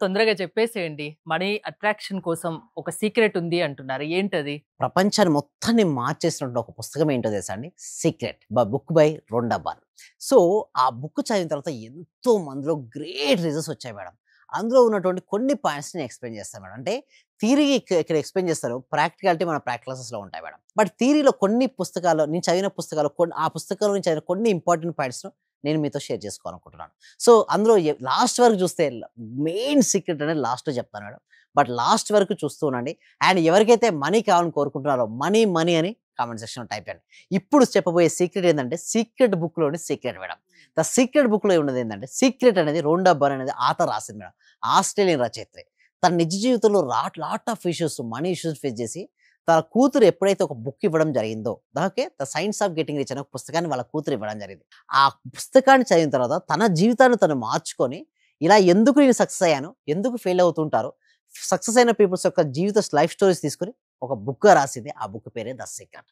తొందరగా చెప్పేసేయండి. Money attraction కోసం ఒక సీక్రెట్ ఉంది అంటున్నారు. ఏంటది? ప్రపంచాన్ని మొత్తాన్ని మార్చేసినటువంటి ఒక పుస్తకం ఏంటో తెలుసా అండి? 'Secret' book by Rhonda Byrne. So, ఆ బుక్ చదివిన తర్వాత ఎంతో మందిలో గ్రేట్ రిజల్ట్స్ వచ్చాయి మేడం. అందులో ఉన్నటువంటి కొన్ని పాయింట్స్ నేను ఎక్స్‌ప్లెయిన్ చేస్తాను మేడం. అంటే థియరీ ఇక్కడ ఎక్స్‌ప్లెయిన్ చేస్తారు. ప్రాక్టికాలిటీ మన క్లాసెస్‌లో ఉంటాయి మేడం. బట్ థియరీలో కొన్ని పుస్తకాల్లో నేను చదివిన పుస్తకాలు ఆ పుస్తకాల్లో నుంచి చదివిన కొన్ని ఇంపార్టెంట్ పాయింట్స్‌ను నేను మీతో షేర్ చేసుకోవాలనుకుంటున్నాను. సో, అందులో లాస్ట్ వరకు చూస్తే మెయిన్ సీక్రెట్ అనేది లాస్ట్‌లో చెప్తాను మేడం. బట్ లాస్ట్ వరకు చూస్తూ ఉండండి. అండ్ ఎవరికైతే మనీ కావాలని కోరుకుంటున్నారో మనీ, మనీ అని కామెంట్ సెక్షన్‌లో టైప్ చేయండి. ఇప్పుడు చెప్పబోయే సీక్రెట్ ఏందంటే సీక్రెట్ బుక్‌లోని సీక్రెట్ మేడం. ద సీక్రెట్ బుక్‌లో ఉన్నది ఏందంటే సీక్రెట్ అనేది రోండా బర్ అనేది ఆథర్ రాసింది మేడం. ఆస్ట్రేలియన్ రచయిత్రి. తన నిజ జీవితంలో lot of issues money issues face చేసి తన కూతురు ఎప్పుడైతే ఒక బుక్ ఇవ్వడం జరిగిందో okay. The science of getting rich అనే ఒక పుస్తకాన్ని వాళ్ళ కూతురు ఇవ్వడం జరిగింది. ఆ పుస్తకాన్ని చదివిన తర్వాత తన జీవితాన్ని తను మార్చుకొని ఇలా ఎందుకు నేను సక్సెస్ అయ్యాను? ఎందుకు ఫెయిల్ అవుతుంటారో సక్సెస్ అయిన పీపుల్స్ యొక్క జీవిత లైఫ్ స్టోరీస్ తీసుకొని ఒక బుక్‌గా రాసింది. ఆ బుక్ పేరే 'ద సీక్రెట్'.